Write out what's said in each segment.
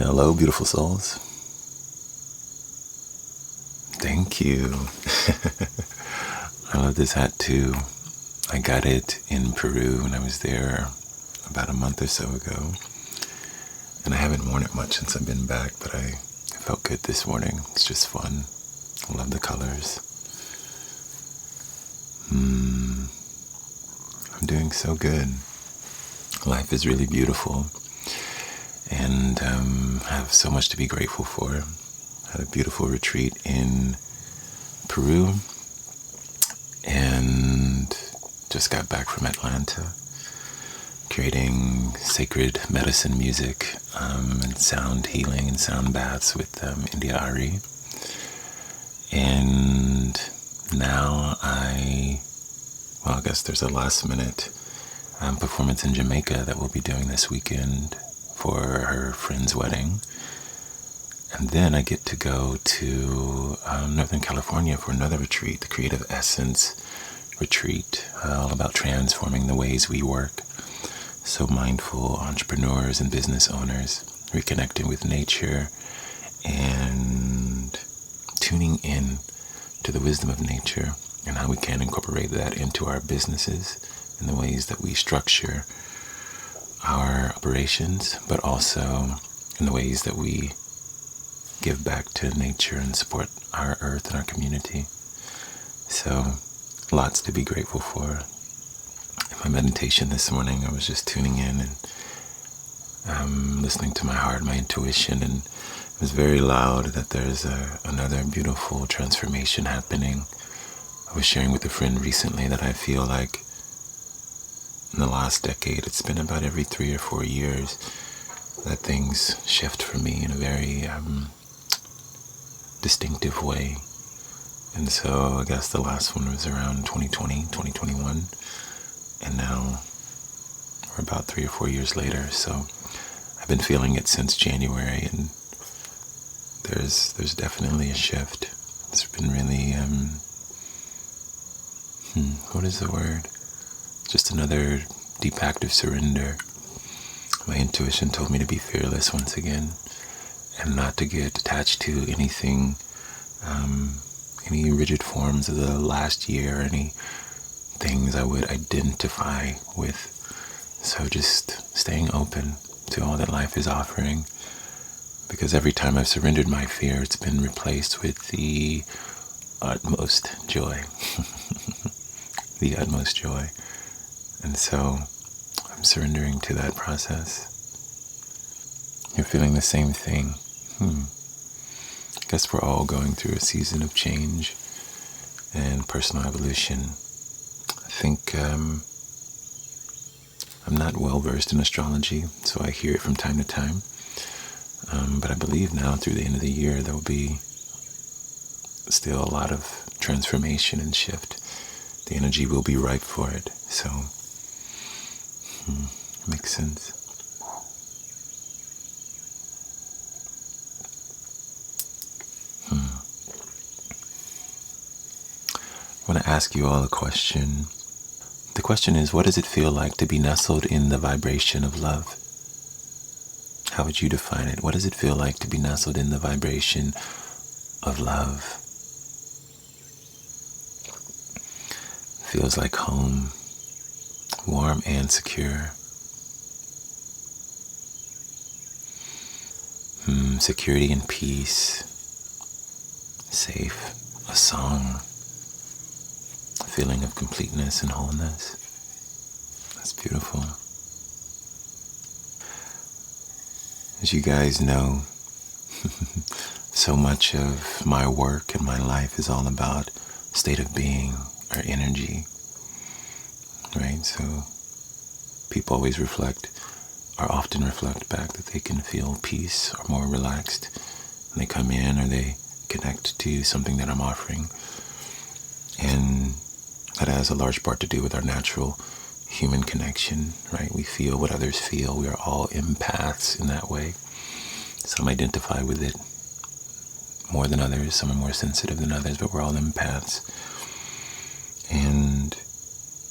Hello, beautiful souls. Thank you. I love this hat too. I got it in Peru when I was there about a month or so ago. And I haven't worn it much since I've been back, but I felt good this morning. It's just fun. I love the colors. I'm doing so good. Life is really beautiful. And I have so much to be grateful for. Had a beautiful retreat in Peru and just got back from Atlanta, creating sacred medicine music and sound healing and sound baths with India Ari. And now I guess there's a last minute performance in Jamaica that we'll be doing this weekend for her friend's wedding. And then I get to go to Northern California for another retreat, the Creative Essence retreat, all about transforming the ways we work. So mindful entrepreneurs and business owners reconnecting with nature and tuning in to the wisdom of nature and how we can incorporate that into our businesses in the ways that we structure our operations, but also in the ways that we give back to nature and support our earth and our community. So, lots to be grateful for. In my meditation this morning, I was just tuning in and listening to my heart, my intuition, and it was very loud that there's another beautiful transformation happening. I was sharing with a friend recently that I feel like in the last decade, it's been about every 3 or 4 years that things shift for me in a very distinctive way. And so I guess the last one was around 2020, 2021. And now we're about 3 or 4 years later. So I've been feeling it since January, and there's definitely a shift. It's been really, what is the word? Just another deep act of surrender. My intuition told me to be fearless once again and not to get attached to anything, any rigid forms of the last year, any things I would identify with. So just staying open to all that life is offering, because every time I've surrendered my fear, it's been replaced with the utmost joy. The utmost joy. And so I'm surrendering to that process. You're feeling the same thing. I guess we're all going through a season of change and personal evolution. I think I'm not well versed in astrology, so I hear it from time to time. But I believe now through the end of the year there will be still a lot of transformation and shift. The energy will be ripe for it. So, makes sense. I want to ask you all a question. The question is, what does it feel like to be nestled in the vibration of love? How would you define it? What does it feel like to be nestled in the vibration of love? Feels like home, warm and secure. Security and peace. Safe. A song. A feeling of completeness and wholeness. That's beautiful. As you guys know, so much of my work and my life is all about state of being or energy, right? So people always often reflect back that they can feel peace or more relaxed when they come in or they connect to something that I'm offering. And that has a large part to do with our natural human connection, right? We feel what others feel. We are all empaths in that way. Some identify with it more than others. Some are more sensitive than others, but we're all empaths. And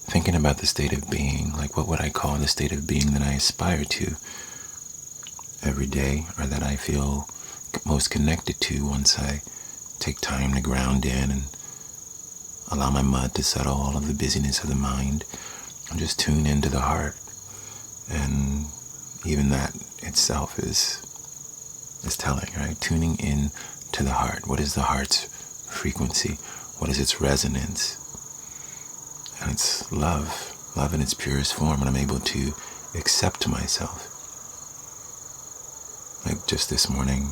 thinking about the state of being, like what would I call the state of being that I aspire to? every day, or that I feel most connected to once I take time to ground in and allow my mud to settle all of the busyness of the mind and just tune into the heart. And even that itself is telling, right? Tuning in to the heart. What is the heart's frequency? What is its resonance? And it's love. Love in its purest form. And I'm able to accept myself. Like just this morning,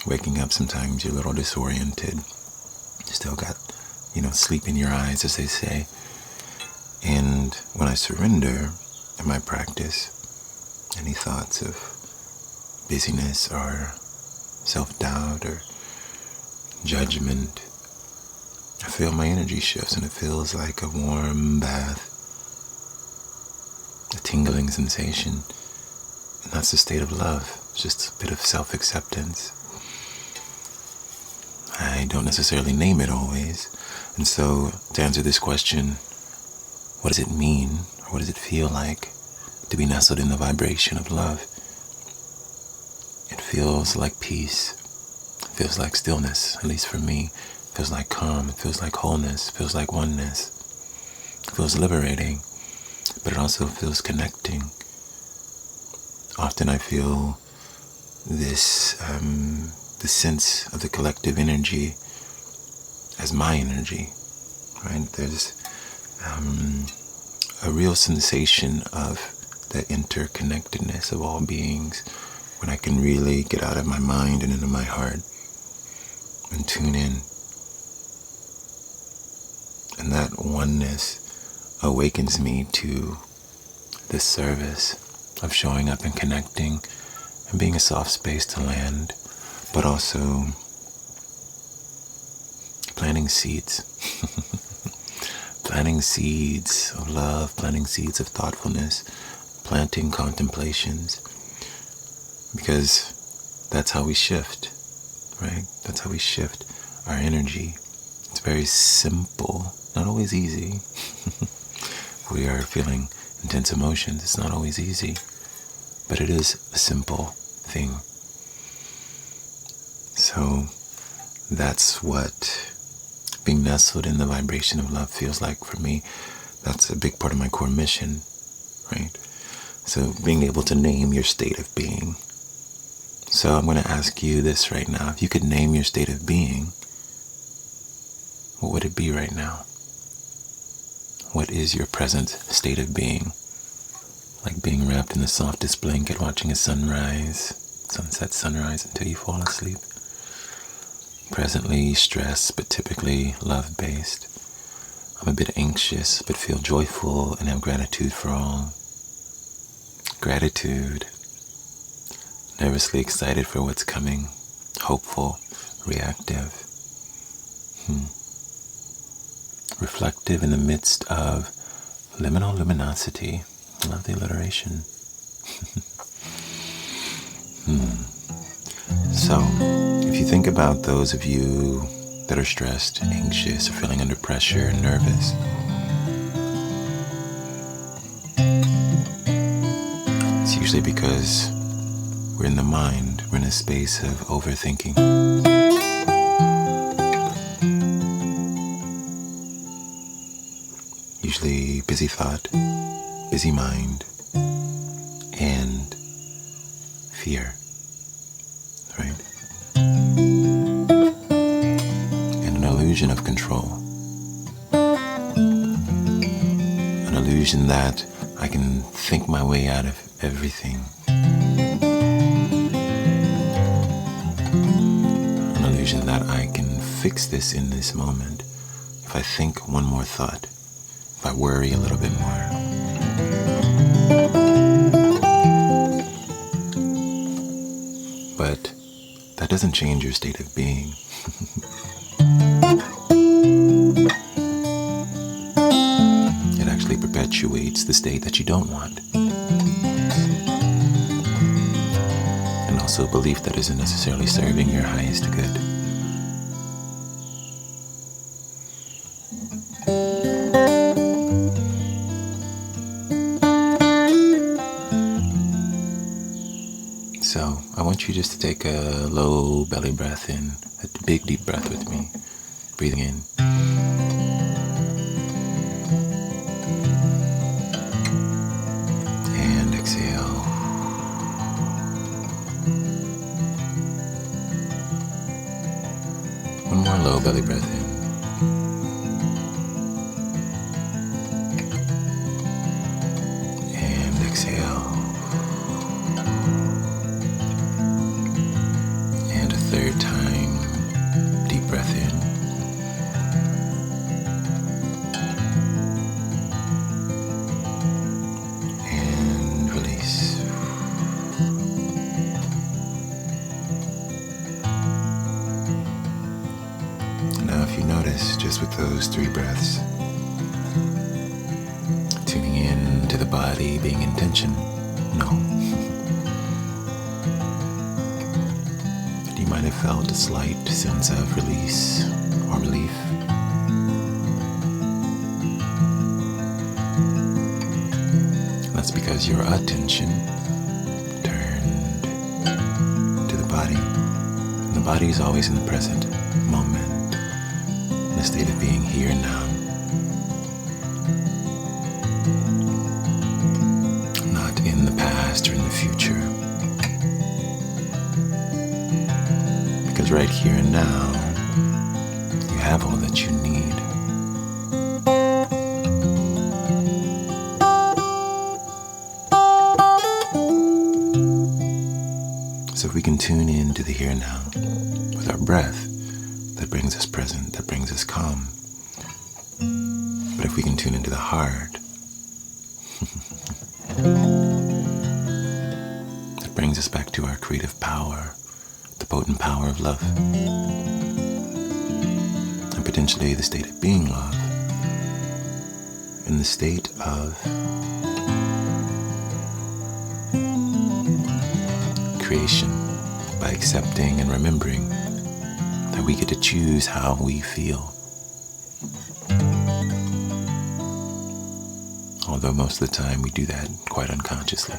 waking up, sometimes you're a little disoriented. You still got, sleep in your eyes, as they say. And when I surrender in my practice, any thoughts of busyness or self-doubt or judgment, I feel my energy shifts, and it feels like a warm bath, a tingling sensation. And that's the state of love. It's just a bit of self-acceptance. I don't necessarily name it always. And so, to answer this question, what does it mean, or what does it feel like to be nestled in the vibration of love? It feels like peace. It feels like stillness, at least for me. It feels like calm. It feels like wholeness. It feels like oneness. It feels liberating, but it also feels connecting. Often I feel this, the sense of the collective energy as my energy, right? There's a real sensation of the interconnectedness of all beings when I can really get out of my mind and into my heart and tune in. And that oneness awakens me to this service of showing up and connecting and being a soft space to land, but also planting seeds. Planting seeds of love, planting seeds of thoughtfulness, planting contemplations, because that's how we shift, right? That's how we shift our energy. It's very simple, not always easy. We are feeling intense emotions. It's not always easy, but it is a simple thing. So that's what being nestled in the vibration of love feels like for me. That's a big part of my core mission, right? So being able to name your state of being. So I'm going to ask you this right now. If you could name your state of being, what would it be right now? What is your present state of being? Like being wrapped in the softest blanket, watching a sunrise, sunset, sunrise until you fall asleep. Presently stressed, but typically love-based. I'm a bit anxious, but feel joyful and have gratitude for all. Gratitude. Nervously excited for what's coming. Hopeful, reactive. Reflective in the midst of liminal luminosity. I love the alliteration. So, if you think about those of you that are stressed, anxious, or feeling under pressure and nervous, it's usually because we're in the mind, we're in a space of overthinking. Usually busy thought, busy mind, and fear, right? And an illusion of control. An illusion that I can think my way out of everything. An illusion that I can fix this in this moment if I think one more thought, if I worry a little bit more. But that doesn't change your state of being. It actually perpetuates the state that you don't want. And also a belief that isn't necessarily serving your highest good. So I want you just to take a low belly breath in, a big deep breath with me, breathing in. And exhale. One more low belly breath in. And exhale. And a third time, deep breath in. And release. Now if you notice, just with those 3 breaths, tuning in to the body being intention, no. But you might have felt a slight sense of release or relief. And that's because your attention turned to the body. And the body is always in the present moment, in a state of being here and now. Not in the past or in the future. Because right here and now, you have all that you need. So if we can tune in to the here and now with our breath, that brings us present, that brings us calm. But if we can tune into the heart, that brings us back to our creative power, the potent power of love, and potentially the state of being love, and the state of creation, by accepting and remembering that we get to choose how we feel. Although most of the time we do that quite unconsciously.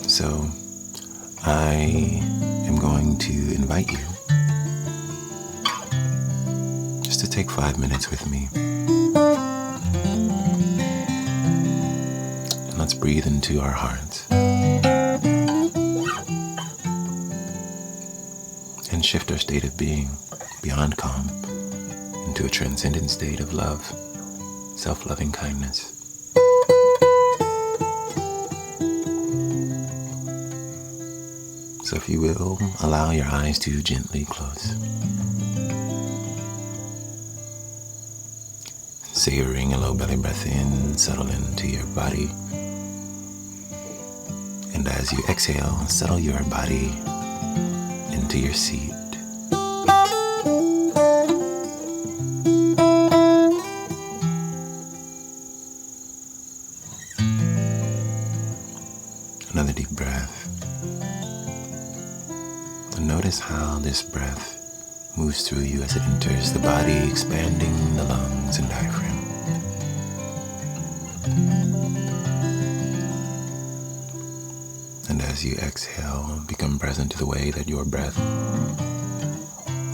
So I am going to invite you just to take 5 minutes with me. And let's breathe into our hearts. And shift our state of being beyond calm into a transcendent state of love, self-loving kindness. So if you will, allow your eyes to gently close. Savoring a low belly breath in, settle into your body. And as you exhale, settle your body into your seat. Another deep breath. And notice how this breath moves through you as it enters the body, expanding the lungs and diaphragm. And as you exhale, become present to the way that your breath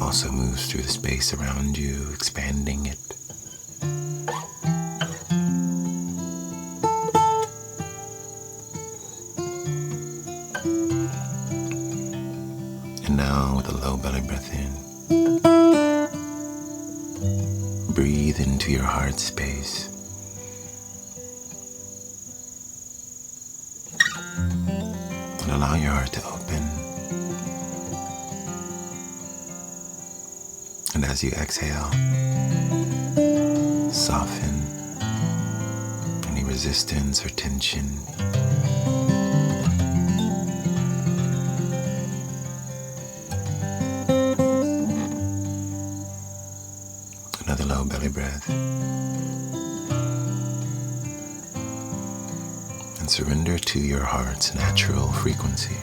also moves through the space around you, expanding it. And now with a low belly breath in, breathe into your heart space. And allow your heart to open. And as you exhale, soften any resistance or tension. Another low belly breath. And surrender to your heart's natural frequency.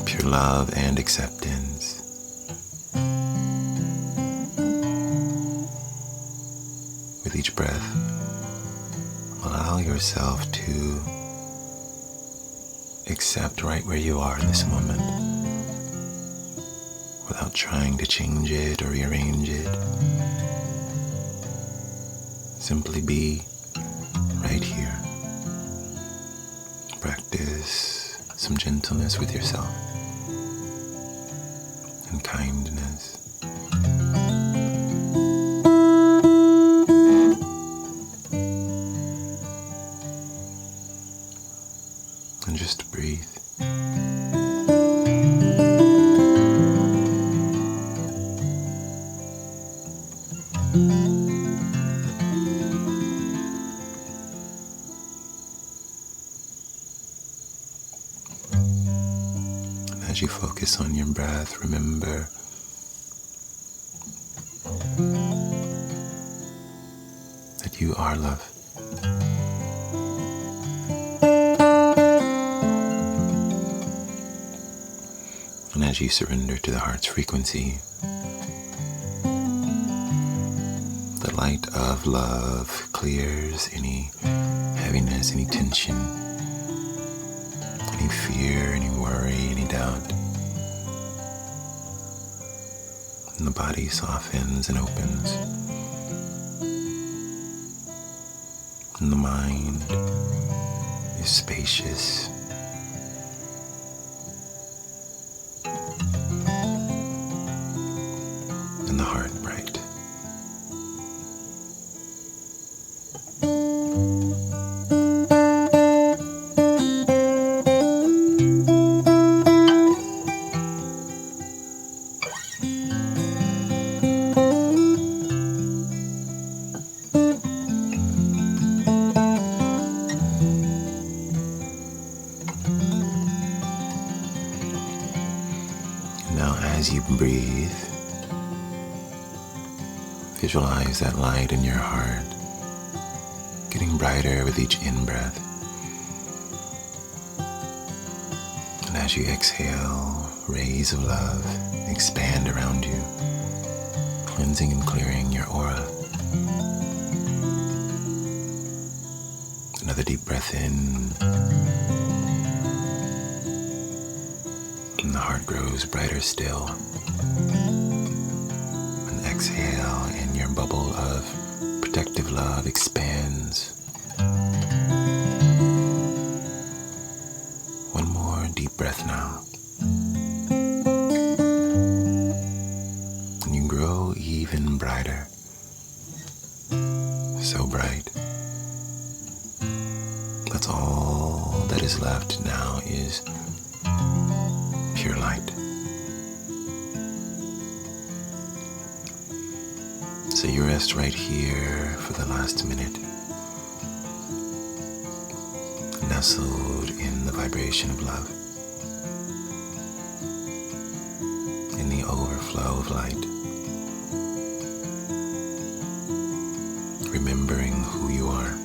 Pure love and acceptance. With each breath, allow yourself to accept right where you are in this moment without trying to change it or rearrange it. Simply be right here. Practice some gentleness with yourself and kindness. And just breathe. As you focus on your breath, remember that you are love. And as you surrender to the heart's frequency, the light of love clears any heaviness, any tension, any fear, any worry, any doubt. And the body softens and opens. And the mind is spacious. And the heart bright. Now as you breathe, visualize that light in your heart getting brighter with each in-breath. And as you exhale, rays of love expand around you, cleansing and clearing your aura. Another deep breath in. And the heart grows brighter still. And exhale, and your bubble of protective love expands. One more deep breath now. And you grow even brighter. So bright. That's all that is left now is pure light. So you rest right here for the last minute, nestled in the vibration of love, in the overflow of light, remembering who you are,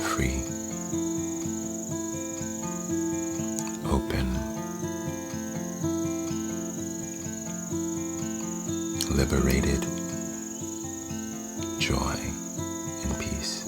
free, open, liberated, joy, and peace.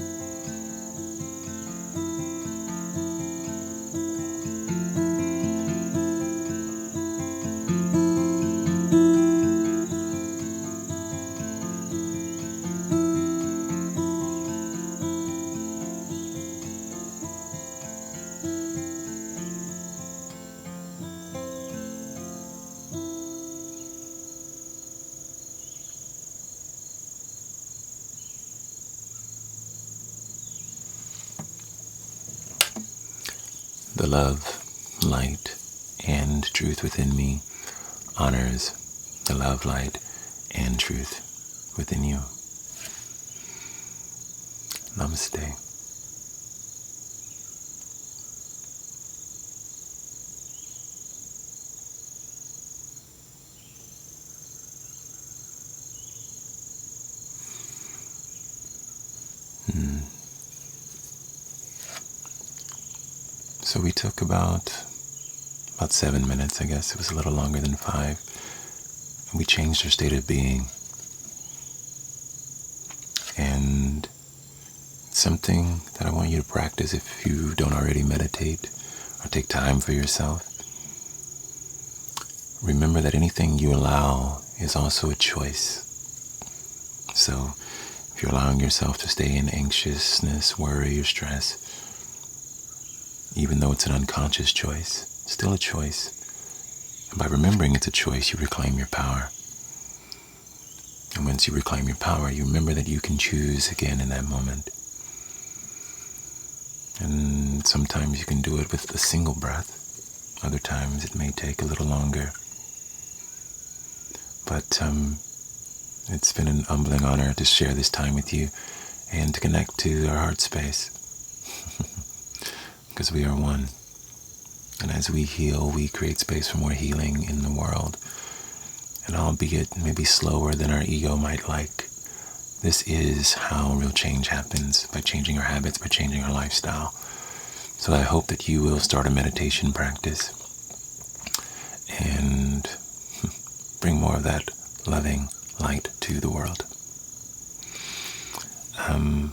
The love, light, and truth within me honors the love, light, and truth within you. Namaste. So we took about about 7 minutes, I guess. It was a little longer than 5. And we changed our state of being. And something that I want you to practice if you don't already meditate or take time for yourself. Remember that anything you allow is also a choice. So if you're allowing yourself to stay in anxiousness, worry, or stress, even though it's an unconscious choice, still a choice. And by remembering it's a choice, you reclaim your power. And once you reclaim your power, you remember that you can choose again in that moment. And sometimes you can do it with a single breath. Other times it may take a little longer. But it's been an humbling honor to share this time with you and to connect to our heart space. Because we are one. And as we heal, we create space for more healing in the world. And albeit maybe slower than our ego might like, this is how real change happens, by changing our habits, by changing our lifestyle. So I hope that you will start a meditation practice and bring more of that loving light to the world.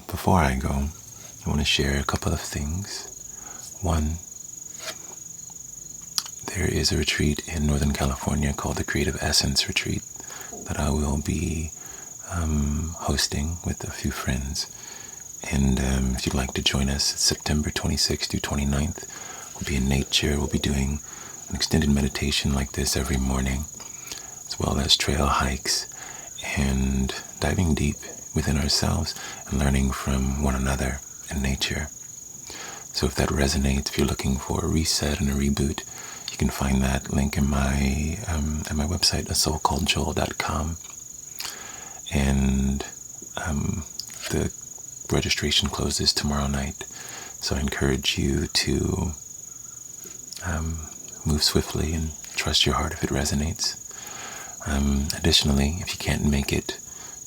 Before I go, I want to share a couple of things. One, there is a retreat in Northern California called the Creative Essence Retreat that I will be hosting with a few friends. And if you'd like to join us, it's September 26th through 29th. We'll be in nature. We'll be doing an extended meditation like this every morning, as well as trail hikes and diving deep within ourselves and learning from one another and nature. So if that resonates, if you're looking for a reset and a reboot, you can find that link in my at my website, asoulcalledjoel.com. And the registration closes tomorrow night, so I encourage you to move swiftly and trust your heart if it resonates. Additionally, if you can't make it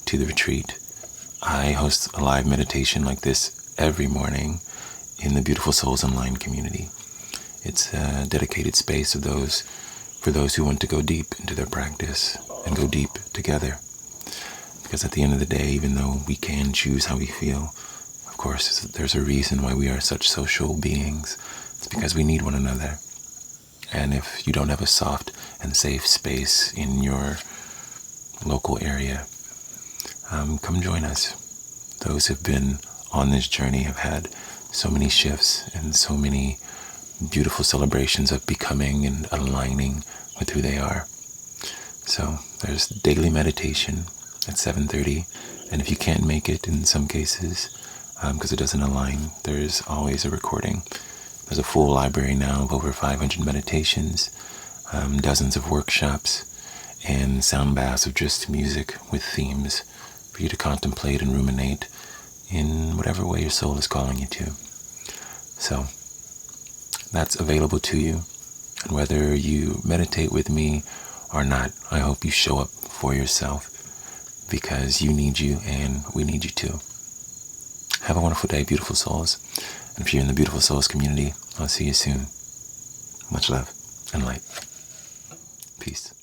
to the retreat, I host a live meditation like this every morning in the Beautiful Souls Online community. It's a dedicated space for those who want to go deep into their practice and go deep together. Because at the end of the day, even though we can choose how we feel, of course, there's a reason why we are such social beings. It's because we need one another. And if you don't have a soft and safe space in your local area, come join us. Those who've been on this journey have had so many shifts and so many beautiful celebrations of becoming and aligning with who they are. So there's daily meditation at 7:30, and if you can't make it in some cases, because it doesn't align, there's always a recording. There's a full library now of over 500 meditations, dozens of workshops, and sound baths of just music with themes for you to contemplate and ruminate in whatever way your soul is calling you to. So that's available to you, and whether you meditate with me or not, I hope you show up for yourself, because you need you and we need you too. Have a wonderful day, beautiful souls. And if you're in the Beautiful Souls community, I'll see you soon. Much love and light. Peace.